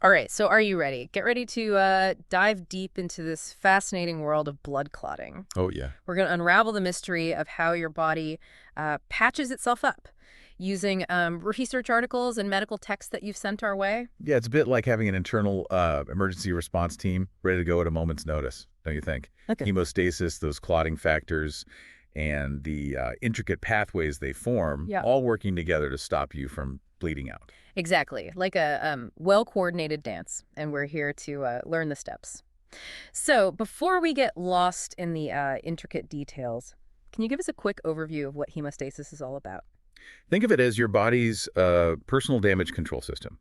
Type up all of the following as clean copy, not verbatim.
All right, so are you ready? Get ready to dive deep into this fascinating world of blood clotting. Oh, yeah. We're going to unravel the mystery of how your body patches itself up using research articles and medical texts that you've sent our way. Yeah, it's a bit like having an internal emergency response team ready to go at a moment's notice, don't you think? Okay. Hemostasis, those clotting factors, and the intricate pathways they form, Yeah. all working together to stop you from bleeding out. Exactly, like a well-coordinated dance, and we're here to learn the steps. So before we get lost in the intricate details, can you give us a quick overview of what hemostasis is all about? Think of it as your body's personal damage control system.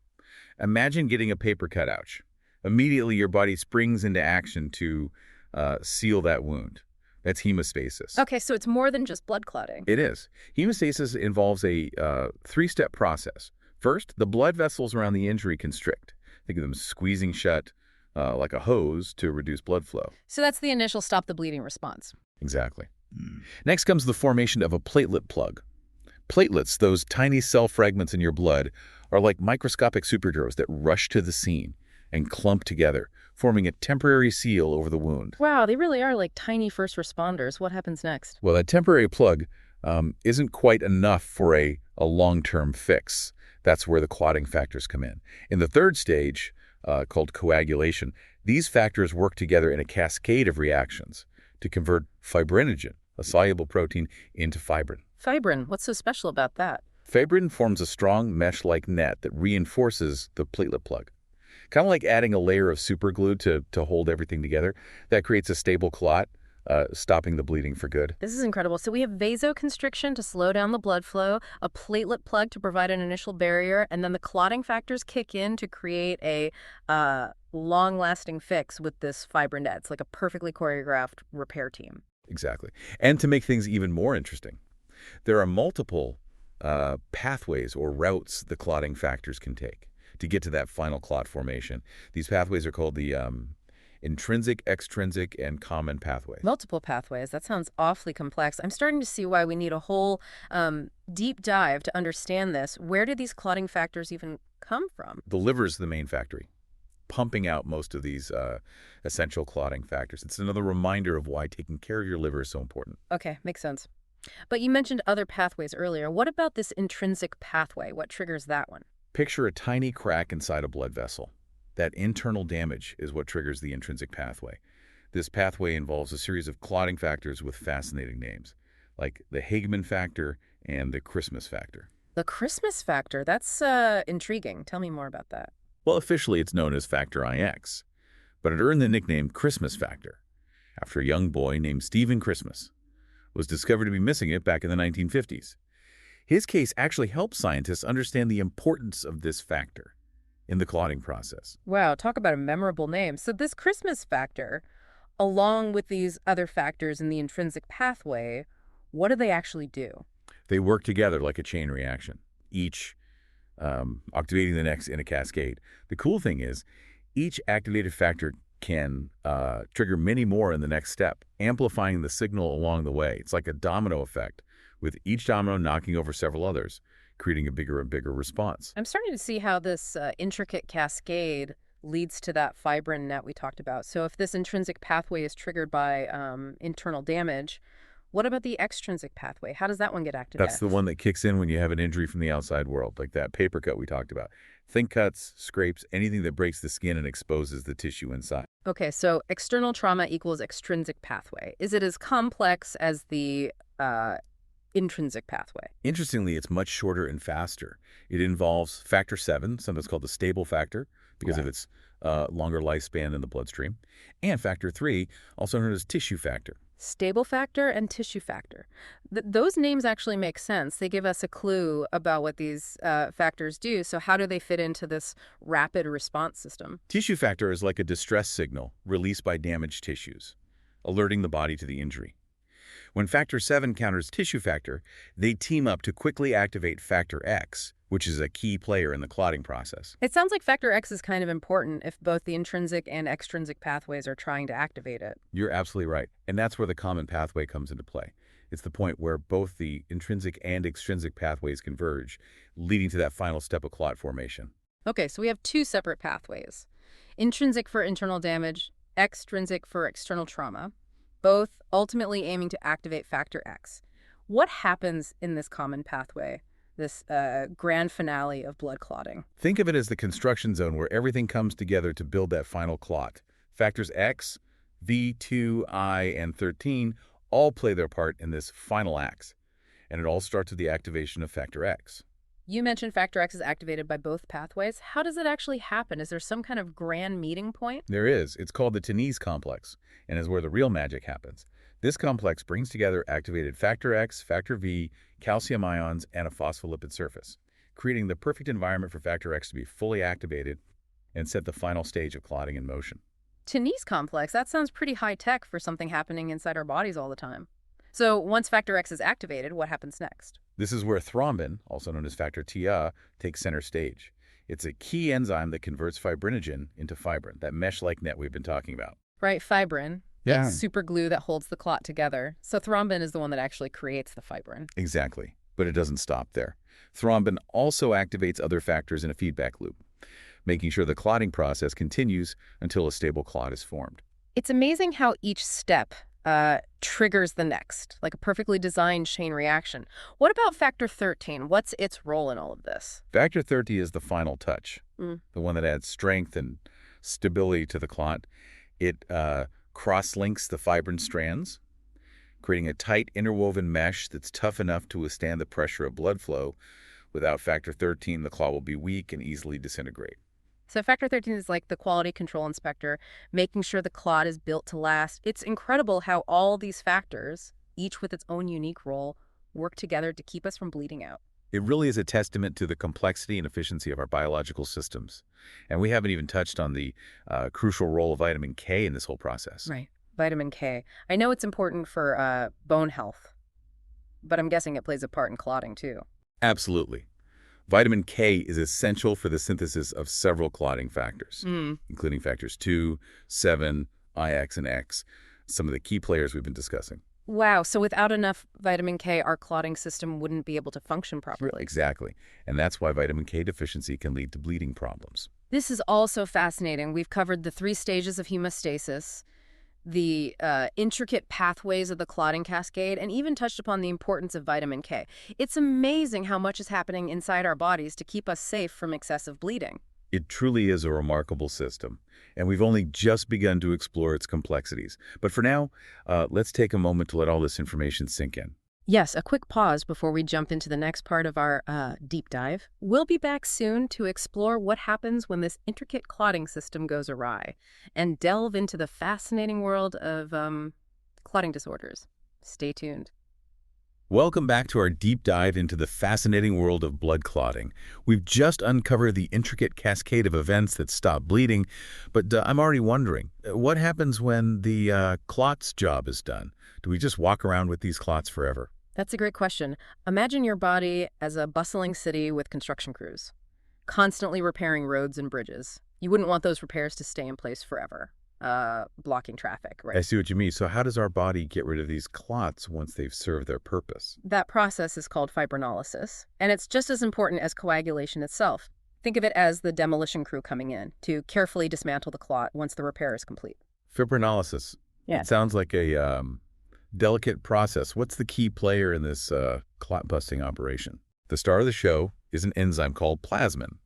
Imagine getting a paper cutout. Immediately, your body springs into action to seal that wound. That's hemostasis. Okay, so it's more than just blood clotting. It is. Hemostasis involves a three-step process. First, the blood vessels around the injury constrict. Think of them squeezing shut like a hose to reduce blood flow. So that's the initial stop the bleeding response. Exactly. Next comes the formation of a platelet plug. Platelets, those tiny cell fragments in your blood, are like microscopic superheroes that rush to the scene and clump together, forming a temporary seal over the wound. Wow, they really are like tiny first responders. What happens next? Well, that temporary plug isn't quite enough for a long-term fix. That's where the clotting factors come in. In the third stage, called coagulation, these factors work together in a cascade of reactions to convert fibrinogen, a soluble protein, into fibrin. Fibrin, what's so special about that? Fibrin forms a strong mesh-like net that reinforces the platelet plug. Kind of like adding a layer of superglue to hold everything together. That creates a stable clot, stopping the bleeding for good. This is incredible. So we have vasoconstriction to slow down the blood flow, a platelet plug to provide an initial barrier, and then the clotting factors kick in to create a long-lasting fix with this fibrin net. It's like a perfectly choreographed repair team. Exactly. And to make things even more interesting, there are multiple pathways or routes the clotting factors can take to get to that final clot formation. These pathways are called the intrinsic, extrinsic, and common pathways. Multiple pathways. That sounds awfully complex. I'm starting to see why we need a whole deep dive to understand this. Where do these clotting factors even come from? The liver is the main factory, pumping out most of these essential clotting factors. It's another reminder of why taking care of your liver is so important. Okay, makes sense. But you mentioned other pathways earlier. What about this intrinsic pathway? What triggers that one? Picture a tiny crack inside a blood vessel. That internal damage is what triggers the intrinsic pathway. This pathway involves a series of clotting factors with fascinating names, like the Hageman factor and the Christmas factor. The Christmas factor. That's intriguing. Tell me more about that. Well, officially it's known as factor IX, but it earned the nickname Christmas factor after a young boy named Stephen Christmas was discovered to be missing it back in the 1950s. His case actually helped scientists understand the importance of this factor in the clotting process. Wow, talk about a memorable name. So this Christmas factor, along with these other factors in the intrinsic pathway, what do they actually do? They work together like a chain reaction, each activating the next in a cascade. The cool thing is, each activated factor can trigger many more in the next step, amplifying the signal along the way. It's like a domino effect, with each domino knocking over several others, creating a bigger and bigger response. I'm starting to see how this intricate cascade leads to that fibrin net we talked about. So if this intrinsic pathway is triggered by internal damage, what about the extrinsic pathway? How does that one get activated? That's the one that kicks in when you have an injury from the outside world, like that paper cut we talked about. Think cuts, scrapes, anything that breaks the skin and exposes the tissue inside. Okay, so external trauma equals extrinsic pathway. Is it as complex as the intrinsic pathway? Interestingly, it's much shorter and faster. It involves factor 7, sometimes called the stable factor, because of its longer lifespan in the bloodstream, and factor 3, also known as tissue factor. Stable factor and tissue factor. Those names actually make sense. They give us a clue about what these factors do. So how do they fit into this rapid response system? Tissue factor is like a distress signal released by damaged tissues, alerting the body to the injury. When factor 7 counters tissue factor, they team up to quickly activate factor X, which is a key player in the clotting process. It sounds like factor X is kind of important if both the intrinsic and extrinsic pathways are trying to activate it. You're absolutely right. And that's where the common pathway comes into play. It's the point where both the intrinsic and extrinsic pathways converge, leading to that final step of clot formation. Okay, so we have two separate pathways. Intrinsic for internal damage, extrinsic for external trauma, both ultimately aiming to activate factor X. What happens in this common pathway, this grand finale of blood clotting? Think of it as the construction zone where everything comes together to build that final clot. Factors X, V2, I, and 13 all play their part in this final act, and it all starts with the activation of factor X. You mentioned factor X is activated by both pathways. How does it actually happen? Is there some kind of grand meeting point? There is. It's called the Tenese complex, and is where the real magic happens. This complex brings together activated factor X, factor V, calcium ions, and a phospholipid surface, creating the perfect environment for factor X to be fully activated and set the final stage of clotting in motion. Tenese complex, that sounds pretty high tech for something happening inside our bodies all the time. So once factor X is activated, what happens next? This is where thrombin, also known as factor Tia, takes center stage. It's a key enzyme that converts fibrinogen into fibrin, that mesh-like net we've been talking about. Right, fibrin. Yeah. It's super glue that holds the clot together. So thrombin is the one that actually creates the fibrin. Exactly. But it doesn't stop there. Thrombin also activates other factors in a feedback loop, making sure the clotting process continues until a stable clot is formed. It's amazing how each step triggers the next, like a perfectly designed chain reaction. What about factor 13? What's its role in all of this? Factor 30 is the final touch, Mm. the one that adds strength and stability to the clot. It cross-links the fibrin strands, creating a tight interwoven mesh that's tough enough to withstand the pressure of blood flow. Without factor 13, the clot will be weak and easily disintegrate. So factor 13 is like the quality control inspector, making sure the clot is built to last. It's incredible how all these factors, each with its own unique role, work together to keep us from bleeding out. It really is a testament to the complexity and efficiency of our biological systems. And we haven't even touched on the crucial role of vitamin K in this whole process. Right. Vitamin K. I know it's important for bone health, but I'm guessing it plays a part in clotting too. Absolutely. Vitamin K is essential for the synthesis of several clotting factors, including factors 2, 7, IX, and X, some of the key players we've been discussing. Wow, so without enough vitamin K, our clotting system wouldn't be able to function properly. Exactly. And that's why vitamin K deficiency can lead to bleeding problems. This is also fascinating. We've covered the 3 stages of hemostasis, the intricate pathways of the clotting cascade, and even touched upon the importance of vitamin K. It's amazing how much is happening inside our bodies to keep us safe from excessive bleeding. It truly is a remarkable system, and we've only just begun to explore its complexities. But for now, let's take a moment to let all this information sink in. Yes, a quick pause before we jump into the next part of our deep dive. We'll be back soon to explore what happens when this intricate clotting system goes awry and delve into the fascinating world of clotting disorders. Stay tuned. Welcome back to our deep dive into the fascinating world of blood clotting. We've just uncovered the intricate cascade of events that stop bleeding, but I'm already wondering, what happens when the clot's job is done? Do we just walk around with these clots forever? That's a great question. Imagine your body as a bustling city with construction crews, constantly repairing roads and bridges. You wouldn't want those repairs to stay in place forever, blocking traffic, right? I see what you mean. So how does our body get rid of these clots once they've served their purpose? That process is called fibrinolysis, and it's just as important as coagulation itself. Think of it as the demolition crew coming in to carefully dismantle the clot once the repair is complete. Fibrinolysis. Yeah. It sounds like a delicate process. What's the key player in this clot-busting operation? The star of the show is an enzyme called plasmin.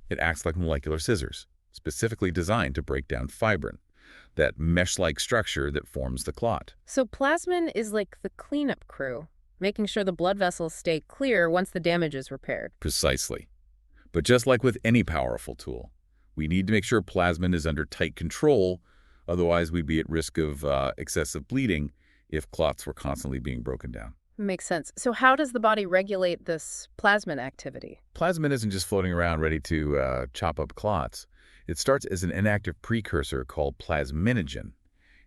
It acts like molecular scissors, specifically designed to break down fibrin, that mesh-like structure that forms the clot. So plasmin is like the cleanup crew, making sure the blood vessels stay clear once the damage is repaired. Precisely. But just like with any powerful tool, we need to make sure plasmin is under tight control, otherwise we'd be at risk of excessive bleeding if clots were constantly being broken down. Makes sense. So how does the body regulate this plasmin activity? Plasmin isn't just floating around ready to chop up clots. It starts as an inactive precursor called plasminogen,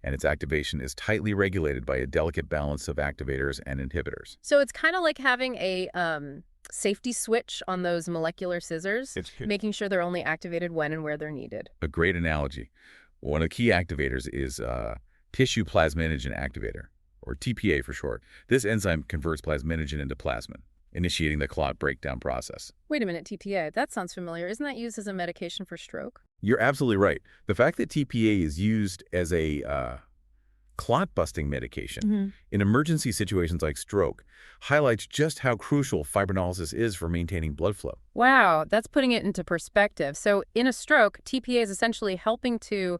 and its activation is tightly regulated by a delicate balance of activators and inhibitors. So it's kind of like having a safety switch on those molecular scissors, making sure they're only activated when and where they're needed. A great analogy. One of the key activators is tissue plasminogen activator, or TPA for short. This enzyme converts plasminogen into plasmin, initiating the clot breakdown process. Wait a minute, TPA. That sounds familiar. Isn't that used as a medication for stroke? You're absolutely right. The fact that TPA is used as a clot-busting medication Hmm. in emergency situations like stroke highlights just how crucial fibrinolysis is for maintaining blood flow. Wow, that's putting it into perspective. So in a stroke, TPA is essentially helping to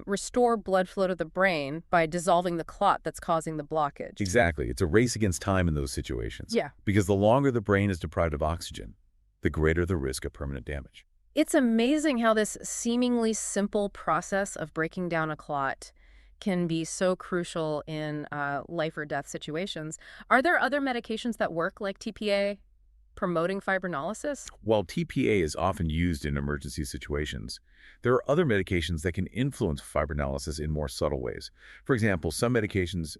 restore blood flow to the brain by dissolving the clot that's causing the blockage. Exactly. It's a race against time in those situations. Yeah. Because the longer the brain is deprived of oxygen, the greater the risk of permanent damage. It's amazing how this seemingly simple process of breaking down a clot can be so crucial in life or death situations. Are there other medications that work like TPA, promoting fibrinolysis? While TPA is often used in emergency situations, there are other medications that can influence fibrinolysis in more subtle ways. For example, some medications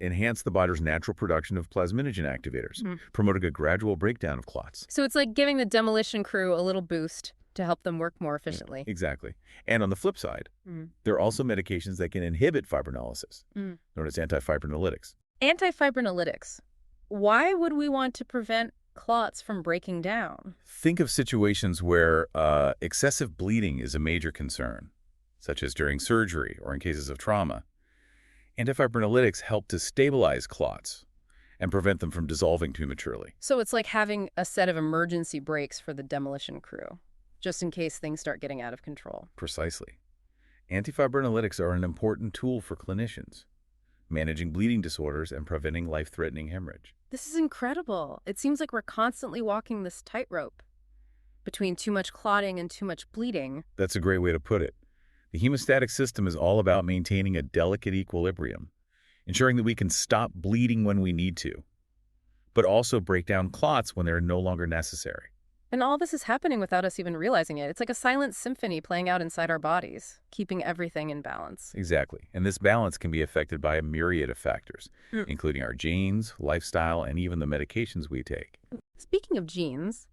enhance the body's natural production of plasminogen activators, Mhm. promoting a gradual breakdown of clots. So it's like giving the demolition crew a little boost to help them work more efficiently. Exactly. And on the flip side, Mm. there are also medications that can inhibit fibrinolysis, Mm. known as antifibrinolytics. Antifibrinolytics. Why would we want to prevent clots from breaking down? Think of situations where excessive bleeding is a major concern, such as during surgery or in cases of trauma. Antifibrinolytics help to stabilize clots and prevent them from dissolving prematurely. So it's like having a set of emergency brakes for the demolition crew, just in case things start getting out of control. Precisely. Antifibrinolytics are an important tool for clinicians, managing bleeding disorders and preventing life-threatening hemorrhage. This is incredible. It seems like we're constantly walking this tightrope between too much clotting and too much bleeding. That's a great way to put it. The hemostatic system is all about maintaining a delicate equilibrium, ensuring that we can stop bleeding when we need to, but also break down clots when they're no longer necessary. And all this is happening without us even realizing it. It's like a silent symphony playing out inside our bodies, keeping everything in balance. Exactly. And this balance can be affected by a myriad of factors, Mm. including our genes, lifestyle, and even the medications we take. Speaking of genes,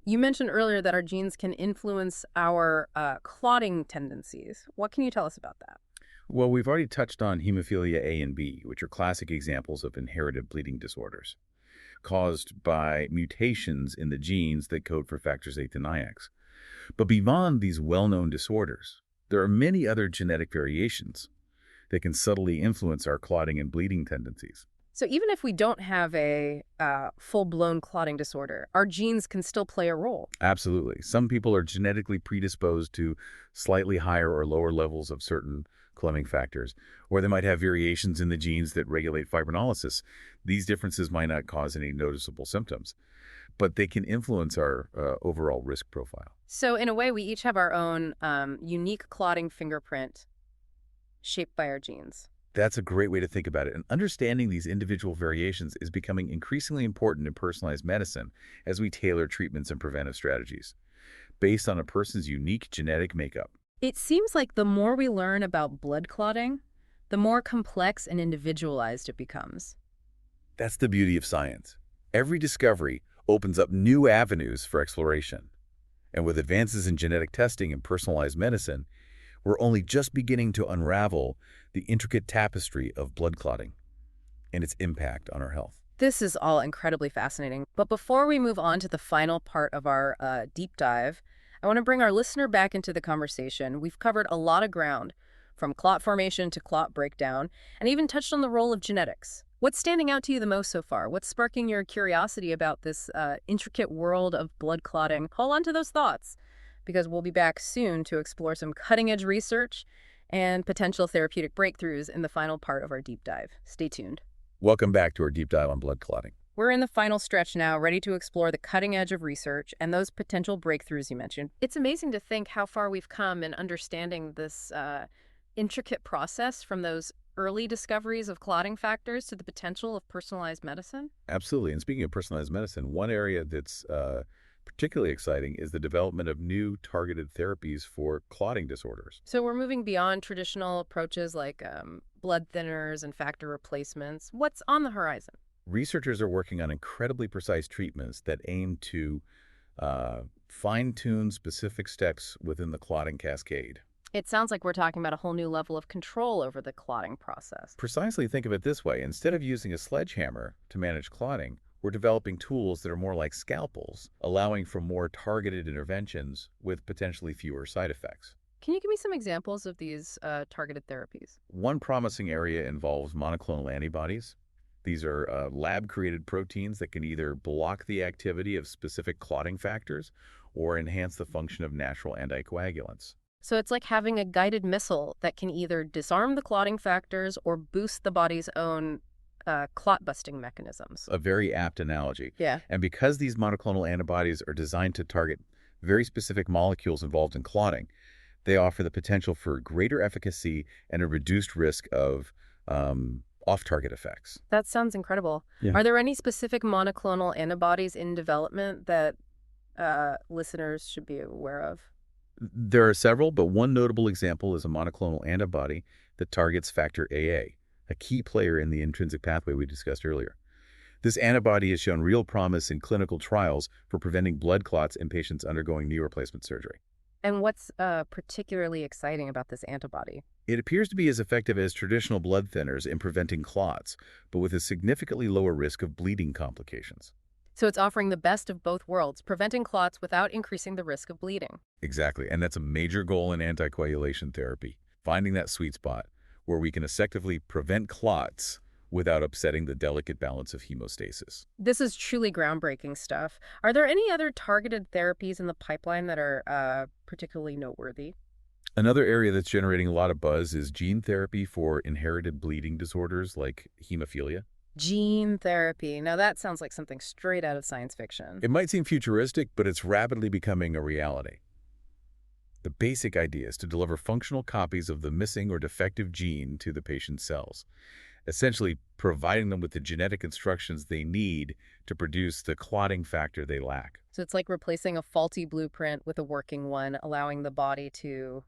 you mentioned earlier that our genes can influence our clotting tendencies. What can you tell us about that? Well, we've already touched on hemophilia A and B, which are classic examples of inherited bleeding disorders caused by mutations in the genes that code for factors 8 to 9X. But beyond these well-known disorders, there are many other genetic variations that can subtly influence our clotting and bleeding tendencies. So even if we don't have a full-blown clotting disorder, our genes can still play a role. Absolutely. Some people are genetically predisposed to slightly higher or lower levels of certain clotting factors, or they might have variations in the genes that regulate fibrinolysis. These differences might not cause any noticeable symptoms, but they can influence our overall risk profile. So in a way, we each have our own unique clotting fingerprint shaped by our genes. That's a great way to think about it. And understanding these individual variations is becoming increasingly important in personalized medicine as we tailor treatments and preventive strategies based on a person's unique genetic makeup. It seems like the more we learn about blood clotting, the more complex and individualized it becomes. That's the beauty of science. Every discovery opens up new avenues for exploration. And with advances in genetic testing and personalized medicine, we're only just beginning to unravel the intricate tapestry of blood clotting and its impact on our health. This is all incredibly fascinating. But before we move on to the final part of our deep dive, I want to bring our listener back into the conversation. We've covered a lot of ground, from clot formation to clot breakdown, and even touched on the role of genetics. What's standing out to you the most so far? What's sparking your curiosity about this intricate world of blood clotting? Hold on to those thoughts, because we'll be back soon to explore some cutting-edge research and potential therapeutic breakthroughs in the final part of our deep dive. Stay tuned. Welcome back to our deep dive on blood clotting. We're in the final stretch now, ready to explore the cutting edge of research and those potential breakthroughs you mentioned. It's amazing to think how far we've come in understanding this intricate process, from those early discoveries of clotting factors to the potential of personalized medicine. Absolutely. And speaking of personalized medicine, one area that's particularly exciting is the development of new targeted therapies for clotting disorders. So we're moving beyond traditional approaches like blood thinners and factor replacements. What's on the horizon? Researchers are working on incredibly precise treatments that aim to fine-tune specific steps within the clotting cascade. It sounds like we're talking about a whole new level of control over the clotting process. Precisely, think of it this way. Instead of using a sledgehammer to manage clotting, we're developing tools that are more like scalpels, allowing for more targeted interventions with potentially fewer side effects. Can you give me some examples of these targeted therapies? One promising area involves monoclonal antibodies. These are lab-created proteins that can either block the activity of specific clotting factors or enhance the function of natural anticoagulants. So it's like having a guided missile that can either disarm the clotting factors or boost the body's own clot-busting mechanisms. A very apt analogy. Yeah. And because these monoclonal antibodies are designed to target very specific molecules involved in clotting, they offer the potential for greater efficacy and a reduced risk of off-target effects. That sounds incredible. Yeah. Are there any specific monoclonal antibodies in development that listeners should be aware of? There are several, but one notable example is a monoclonal antibody that targets factor AA, a key player in the intrinsic pathway we discussed earlier. This antibody has shown real promise in clinical trials for preventing blood clots in patients undergoing knee replacement surgery. And what's particularly exciting about this antibody? It appears to be as effective as traditional blood thinners in preventing clots, but with a significantly lower risk of bleeding complications. So it's offering the best of both worlds, preventing clots without increasing the risk of bleeding. Exactly, and that's a major goal in anticoagulation therapy, finding that sweet spot where we can effectively prevent clots without upsetting the delicate balance of hemostasis. This is truly groundbreaking stuff. Are there any other targeted therapies in the pipeline that are particularly noteworthy? Another area that's generating a lot of buzz is gene therapy for inherited bleeding disorders like hemophilia. Gene therapy. Now that sounds like something straight out of science fiction. It might seem futuristic, but it's rapidly becoming a reality. The basic idea is to deliver functional copies of the missing or defective gene to the patient's cells, essentially providing them with the genetic instructions they need to produce the clotting factor they lack. So it's like replacing a faulty blueprint with a working one, allowing the body to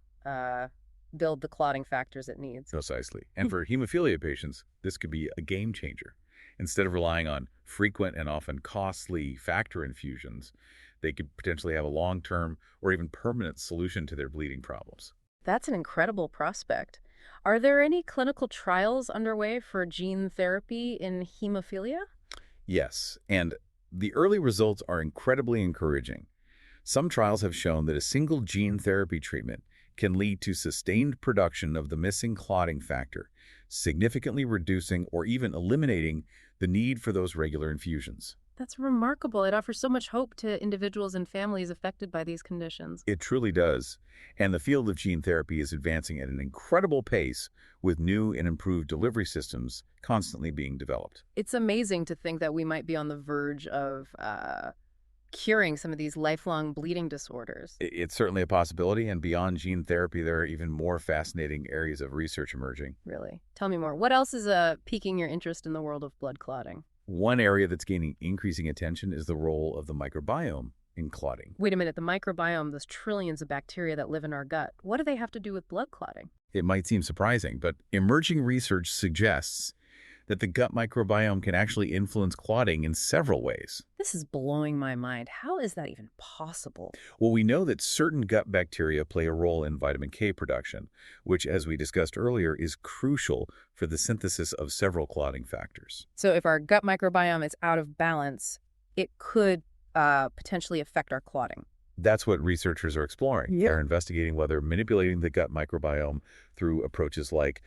build the clotting factors it needs. Precisely. And for hemophilia patients, this could be a game changer. Instead of relying on frequent and often costly factor infusions, they could potentially have a long-term or even permanent solution to their bleeding problems. That's an incredible prospect. Are there any clinical trials underway for gene therapy in hemophilia? Yes, and the early results are incredibly encouraging. Some trials have shown that a single gene therapy treatment can lead to sustained production of the missing clotting factor, significantly reducing or even eliminating the need for those regular infusions. That's remarkable. It offers so much hope to individuals and families affected by these conditions. It truly does. And the field of gene therapy is advancing at an incredible pace with new and improved delivery systems constantly being developed. It's amazing to think that we might be on the verge of curing some of these lifelong bleeding disorders. It's certainly a possibility, and beyond gene therapy, there are even more fascinating areas of research emerging. Really? Tell me more. What else is piquing your interest in the world of blood clotting? One area that's gaining increasing attention is the role of the microbiome in clotting. Wait a minute, the microbiome, those trillions of bacteria that live in our gut, what do they have to do with blood clotting? It might seem surprising, but emerging research suggests that the gut microbiome can actually influence clotting in several ways. This is blowing my mind. How is that even possible? Well, we know that certain gut bacteria play a role in vitamin K production, which, as we discussed earlier, is crucial for the synthesis of several clotting factors. So if our gut microbiome is out of balance, it could potentially affect our clotting. That's what researchers are exploring. Yep. They're investigating whether manipulating the gut microbiome through approaches like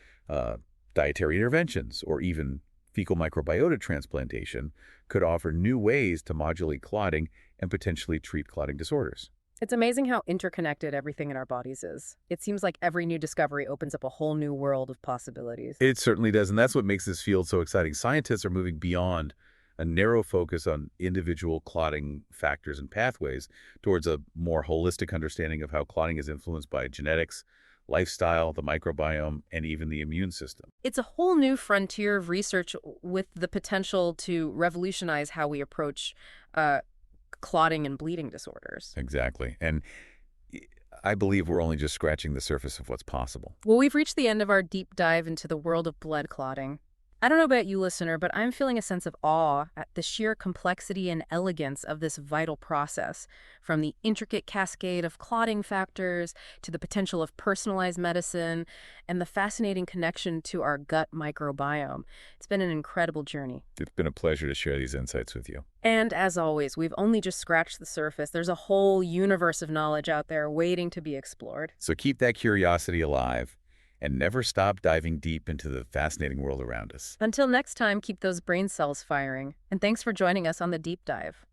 dietary interventions or even fecal microbiota transplantation could offer new ways to modulate clotting and potentially treat clotting disorders. It's amazing how interconnected everything in our bodies is. It seems like every new discovery opens up a whole new world of possibilities. It certainly does, and that's what makes this field so exciting. Scientists are moving beyond a narrow focus on individual clotting factors and pathways towards a more holistic understanding of how clotting is influenced by genetics, lifestyle, the microbiome, and even the immune system. It's a whole new frontier of research with the potential to revolutionize how we approach clotting and bleeding disorders. Exactly. And I believe we're only just scratching the surface of what's possible. Well, we've reached the end of our deep dive into the world of blood clotting. I don't know about you, listener, but I'm feeling a sense of awe at the sheer complexity and elegance of this vital process, from the intricate cascade of clotting factors to the potential of personalized medicine and the fascinating connection to our gut microbiome. It's been an incredible journey. It's been a pleasure to share these insights with you. And as always, we've only just scratched the surface. There's a whole universe of knowledge out there waiting to be explored. So keep that curiosity alive and never stop diving deep into the fascinating world around us. Until next time, keep those brain cells firing. And thanks for joining us on the deep dive.